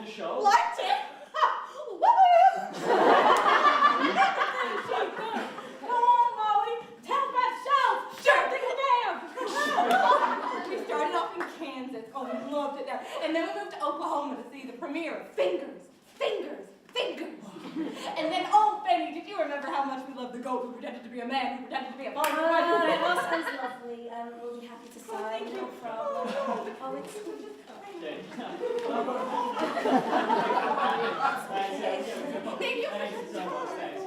the show. Liked it? Woo! Come on, Molly. Tell that show. Sure, take a damn. We started off in Kansas. Oh, we loved it there. And then we moved to Oklahoma to see the premiere of Fingers. And then, oh, Benny, did you remember how much we loved the goat who pretended to be a man, who pretended to be a boy? It all sounds lovely. We'll be happy to sign, no problem. Oh, it's... Okay. Thank you. Thank you so much. Thanks.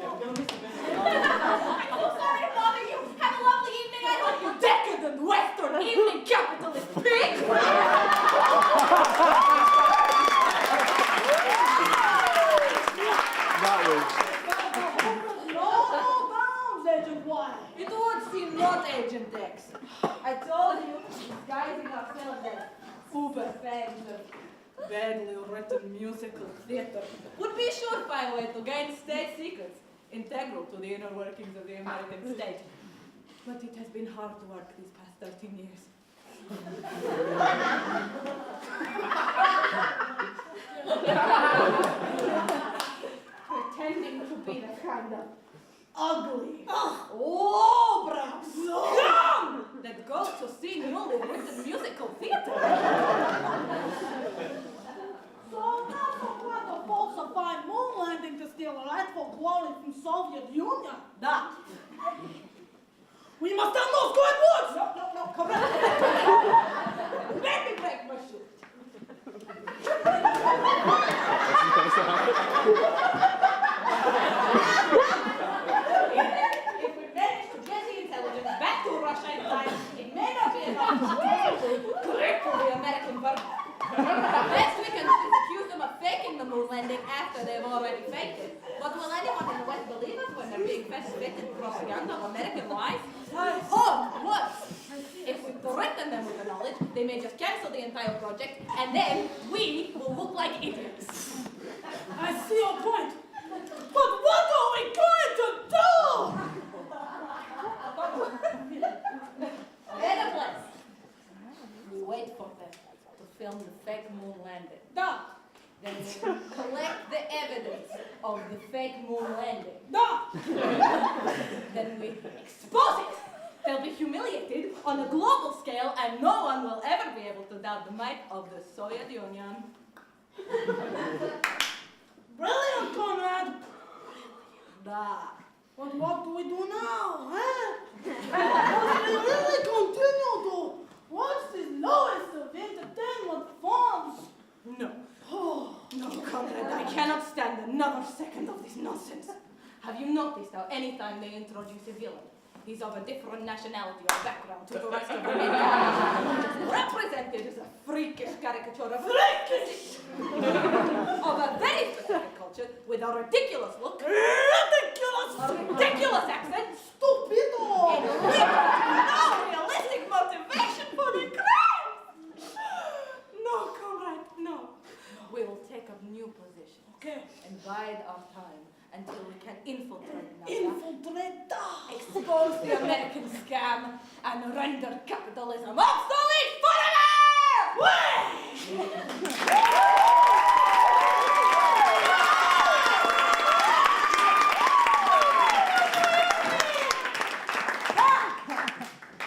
I'm so sorry to bother you. Have a lovely evening. I hope you decadent Western evening capitalist pig. No bounds, Agent Y. It would seem not Agent X. I told you, disguising ourselves as uber fans of badly written musical theater would be a surefire way to gain state secrets integral to the inner workings of the American state. But it has been hard work these past 13 years. Pretending to be the kind of ugly, lowbrow scum that goes to see newly written musical theater. So now for what to falsify moon landing to steal rightful glory from Soviet Union? That. We must have those good words! No, correct. Let me break my shoe. If we manage to get the intelligence back to Russia in time, it may not be enough to cripple the American government. Best we can do is accuse them of faking the moon landing after they've already faked it. But will anyone in the West believe us when they're being fed suspected propaganda of American lies? Or worse, if we threaten them with the knowledge, they may just cancel the entire project, and then we will look like idiots. I see your point. But what are we going to do? Better place. We wait for them to film the fake moon landing. Done. Then we collect the evidence of the fake moon landing. Done. Then we expose it. They'll be humiliated on a global scale, and no one will ever be able to doubt the might of the Soviet Union. Brilliant, Conrad! But what do we do now, huh? What do we really continue to watch the lowest of entertainment forms? No. No, Conrad, I cannot stand another second of this nonsense. Have you noticed how anytime they introduce a villain, he's of a different nationality or background to the rest of the media, represented as a freakish caricature of a very specific culture with a ridiculous look, a ridiculous accent, stupido, and no realistic motivation for the crime. No, Conrad, no. We will take up new positions. Okay. And bide our time until we can infiltrate NASA, expose the American scam, and render capitalism obsolete forever!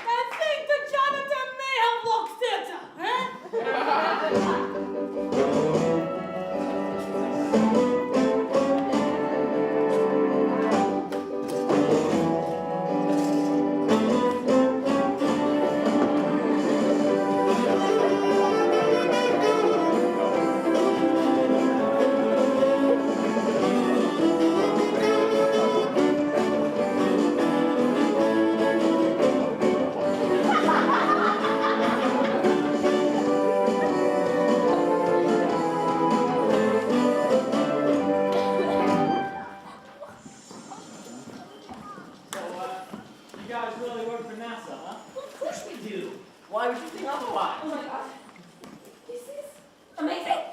I think the janitor may have locked theater, huh? Why would you think otherwise? Oh my God. This is amazing.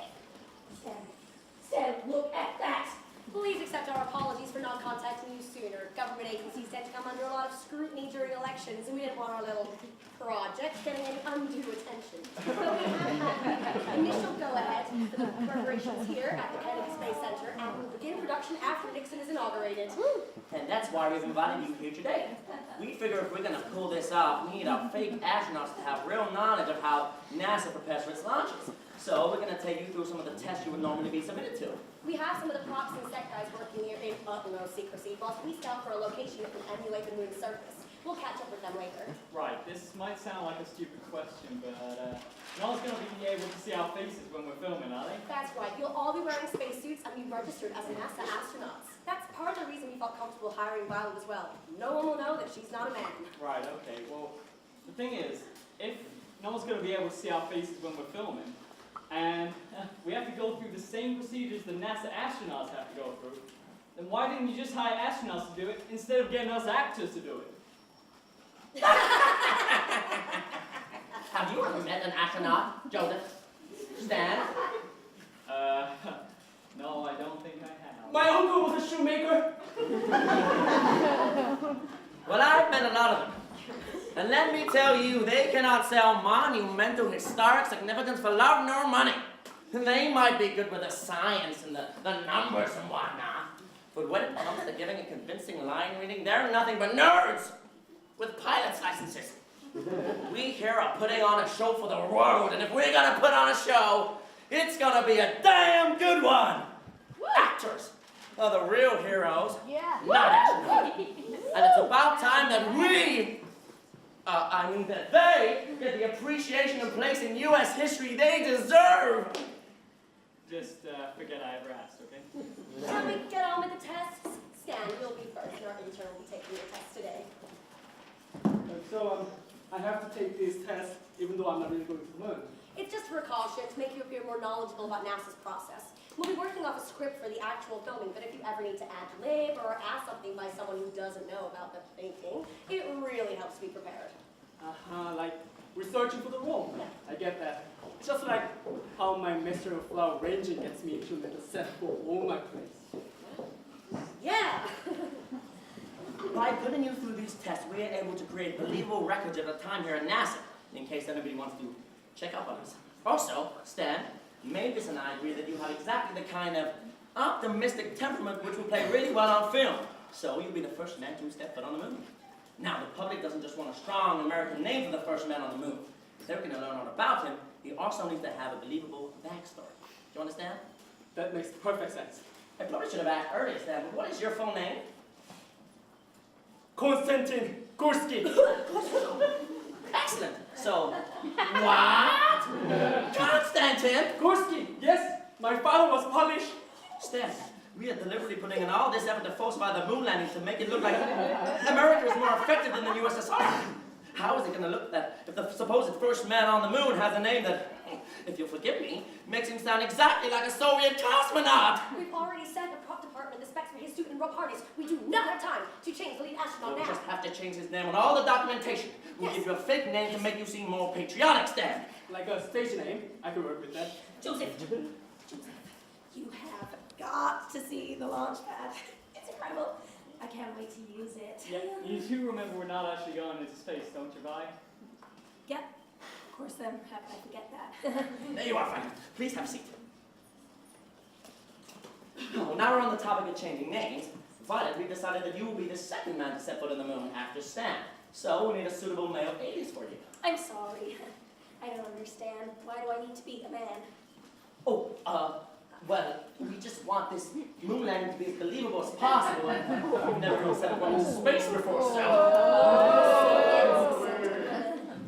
Stan, look at that. Please accept our apologies for not contacting you sooner. Government agencies tend to come under a lot of scrutiny during elections. elections, and we didn't want our little project getting any undue attention. So we have the initial go-ahead for the preparations here at the Kennedy Space Center, and we'll begin production after Nixon is inaugurated. And that's why we've invited you here today. We figure if we're going to pull this off, we need our fake astronauts to have real knowledge of how NASA prepares for its launches. So we're going to take you through some of the tests you would normally be submitted to. We have some of the props and set guys working here in utmost secrecy, whilst we scout for a location that can emulate the moon's surface. We'll catch up with them later. Right, this might sound like a stupid question, but no one's going to be able to see our faces when we're filming, are they? That's right. You'll all be wearing spacesuits and be registered as NASA astronauts. That's part of the reason we felt comfortable hiring Violet as well. No one will know that she's not a man. Right, okay. Well, the thing is, if no one's going to be able to see our faces when we're filming, and we have to go through the same procedures the NASA astronauts have to go through, then why didn't you just hire astronauts to do it instead of getting us actors to do it? Have you ever met an astronaut, Joseph? Stan? No, I don't think I have. My uncle was a shoemaker. Well, I've met a lot of them. And let me tell you, they cannot sell monumental historic significance for love nor money. They might be good with the science and the numbers and whatnot, but when it comes to giving a convincing line reading, they're nothing but nerds with pilot's licenses. We here are putting on a show for the world, and if we're gonna put on a show, it's gonna be a damn good one. Actors are the real heroes, not astronauts. And it's about time that that they get the appreciation and place in U.S. history they deserve. Just forget I ever asked, okay? Shall we get on with the tests? Stan, you'll be first, and our intern will be taking your test today. So I have to take this test even though I'm not really going to learn. It's just a precaution to make you appear more knowledgeable about NASA's process. We'll be working off a script for the actual filming, but if you ever need to ad-lib or ask something by someone who doesn't know about the thinking, it really helps to be prepared. Like researching for the role. I get that. Just like how my master of flower arranging gets me to make a set for all my plays. Yeah! By putting you through these tests, we are able to create believable records of the time here at NASA, in case anybody wants to check up on us. Also, Stan, Mavis and I agree that you have exactly the kind of optimistic temperament which will play really well on film. So you'll be the first man to step foot on the moon. Now, the public doesn't just want a strong American name for the first man on the moon. If they're going to learn all about him, he also needs to have a believable backstory. Do you understand? That makes perfect sense. I probably should have asked earlier, Stan, but what is your full name? Konstantin Gursky. Excellent. So, what? Konstantin? Gursky, yes. My father was Polish. Stan, we are deliberately putting in all this effort to falsify the moon landing to make it look like America is more effective than the USSR. How is it going to look that if the supposed first man on the moon has a name that, if you'll forgive me, makes him sound exactly like a Soviet cosmonaut? We've already sent the prop department the specs for his suit and rope harness. We do not have time to change the lead astronaut We'll now. just have to change his name on all the documentation. We'll give you a fake name to make you seem more patriotic, Stan. Like a stage name, I can work with that. Joseph, you have got to see the launch pad. It's incredible. I can't wait to use it. Yeah, you do remember we're not actually going into space, don't you, Vi? Yep. Of course, how can I forget that? There you are, Frank. Please have a seat. Oh, now we're on the topic of changing names. Violet, we decided that you will be the second man to set foot on the moon after Stan. So we need a suitable male alias for you. I'm sorry. I don't understand. Why do I need to be a man? Oh, well, we just want this moon landing to be as believable as possible, and we've never really set foot in space before, so...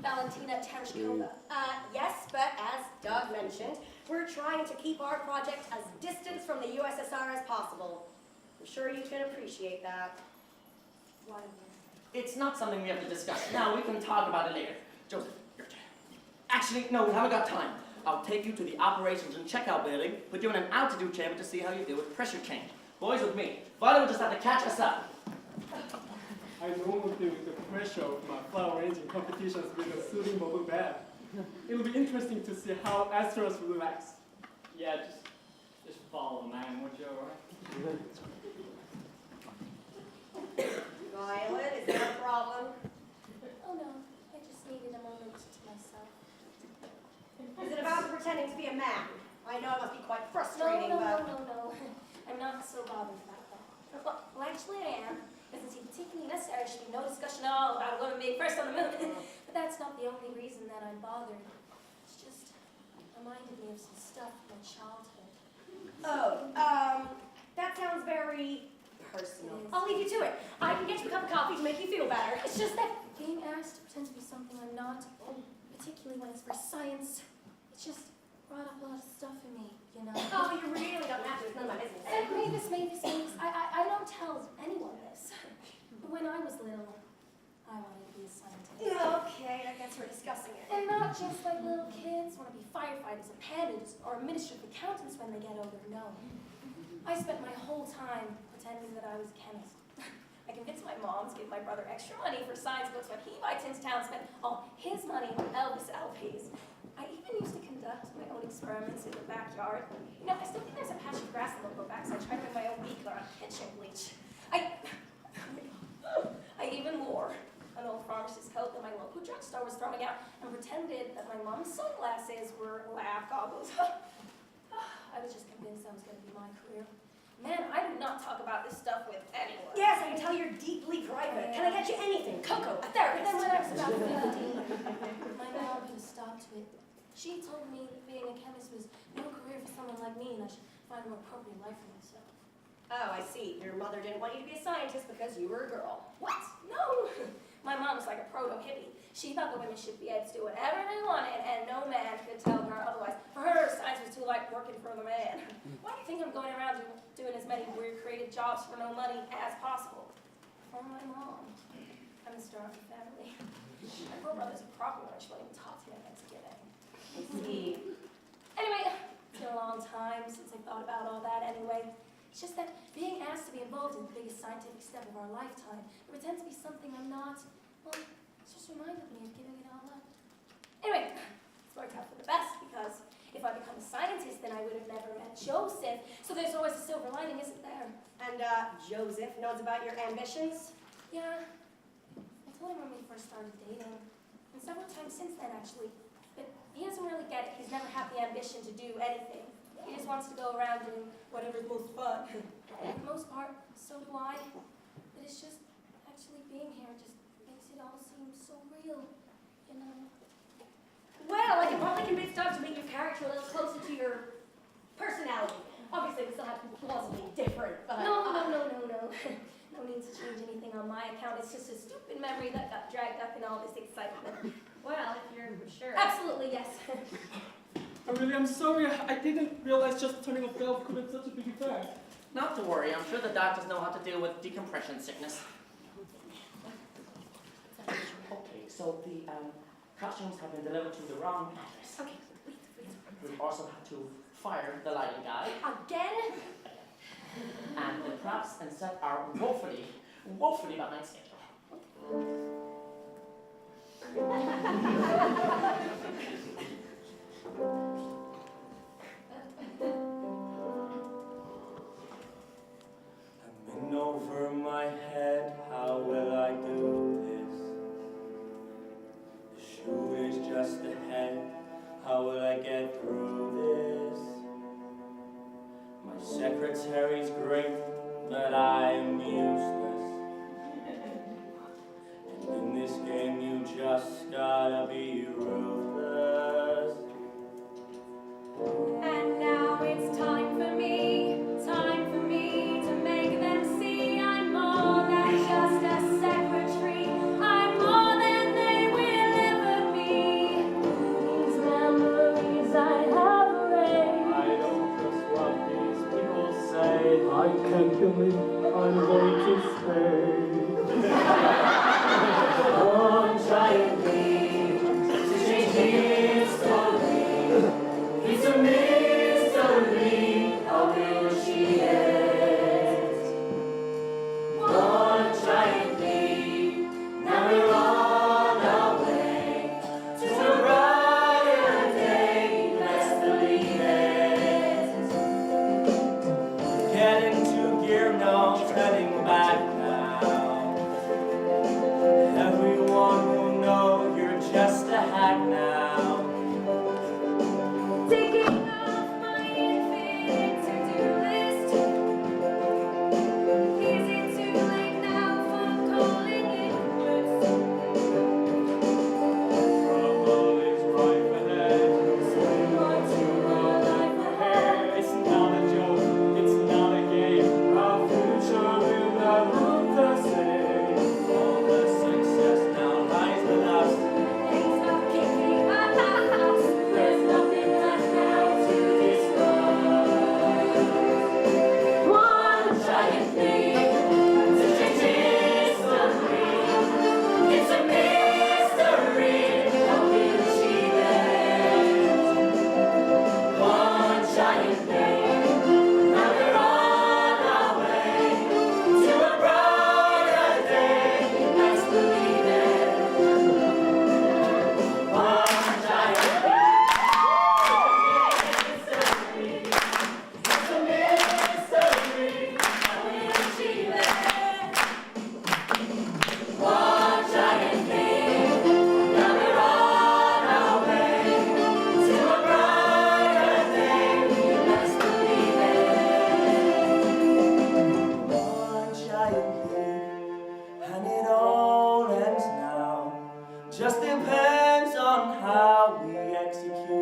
Valentina Tereshkova. Yes, but as Doug mentioned, we're trying to keep our project as distant from the USSR as possible. I'm sure you can appreciate that. Why? It's not something we have to discuss. Now, we can talk about it later. Joseph, your turn. Actually, no, we haven't got time. I'll take you to the operations and checkout building, put you in an altitude chamber to see how you deal with pressure change. Boys with me. Violet will just have to catch us up. I normally deal with the pressure of my flower arranging competitions with a soothing bubble bath. It'll be interesting to see how astronauts relax. Yeah, just follow the man, would you, alright? Violet, is there a problem? know it must be quite No, frustrating, no, but... no. I'm not so bothered about that. Well, actually I am. Because it's particularly necessary, there should be no discussion at all about women being first on the moon. But that's not the only reason that I'm bothered. It's just reminded me of some stuff from my childhood. Oh, that sounds very personal. I'll leave you to it. I can get you a cup of coffee to make you feel better. It's just that being asked to pretend to be something I'm not, particularly when it's for science, it's just brought up a lot of stuff in me, you know? Oh, you really don't have to. It's none of my business. Mavis. I don't tell anyone this. But when I was little, I wanted to be a scientist. Okay, I guess we're discussing it. And not just like little kids want to be firefighters or padders or administrative accountants when they get older, no. I spent my whole time pretending that I was a chemist. I convinced my mom to give my brother extra money for science books when he, by Tinstown, spent all his money on Elvis LPs. I even used to conduct my own experiments in the backyard. You know, I still think there's a patch of grass in the lower back, so I tried to make my own beaker on kitchen bleach. I even wore an old pharmacist's coat that my local drugstore was throwing out and pretended that my mom's sunglasses were lab goggles. I was just convinced that was going to be my career. Man, I do not talk about this stuff with anyone. Yes, I can tell you're deeply private. Can I get you anything? Cocoa, a therapist. Then when I was about 15, my mom put a stop to it. She told me that being a chemist was no career for someone like me and I should find a more appropriate life for myself. Oh, I see. Your mother didn't want you to be a scientist because you were a girl. What? No! My mom was like a proto-hippie. She thought that women should be able to do whatever they wanted and no man could tell her otherwise. For her, science was too like working for the man. Why do you think I'm going around doing as many weird creative jobs for no money as possible? For my mom. I'm the star of the family. My poor brother's a proper one. She won't even talk to me at Thanksgiving. I see. Anyway, it's been a long time since I thought about all that anyway. It's just that being asked to be involved in the biggest scientific step of our lifetime, and pretend to be something I'm not, well, it's just reminded me of giving it all up. Anyway, it's worked out for the best, because if I become a scientist, then I would have never met Joseph, so there's always a silver lining, isn't there? And, Joseph knows about your ambitions? Yeah. I told him when we first started dating, and several times since then, actually. But he doesn't really get it. He's never had the ambition to do anything. He just wants to go around doing whatever's most fun. For the most part, so do I. But it's just, actually being here just makes it all seem so real, you know? Well, I can probably convince Doug to make your character a little closer to your personality. Obviously, we still have to be plausibly different, but... No. No need to change anything on my account. It's just a stupid memory that got dragged up in all this excitement. Well, if you're sure. Absolutely, yes. I'm sorry. I didn't realize just turning off valve could have such a big effect. Not to worry, I'm sure the doctors know how to deal with decompression sickness. Okay, so the costumes have been delivered to the wrong address. Okay, We also have to fire the lighting guy. Again? And the props and set are woefully behind schedule. I'm in over my head, how will I do this? The shoe is just ahead, how will I get through this? My secretary's great, but I'm useless. And in this game you just gotta be ruthless. And now it's time for me to make them see I'm more than just a secretary. I'm more than they will ever be. These memories I have erased. I don't trust what these people say. I can't believe I'm going to stay. One giant leap to change history. It's a mystery how real she is. One giant leap, now we're on our way to a brighter day. Let's believe it. Get into gear, no turning back now. Everyone will know you're just a hack now. Taking off my depends on how we execute.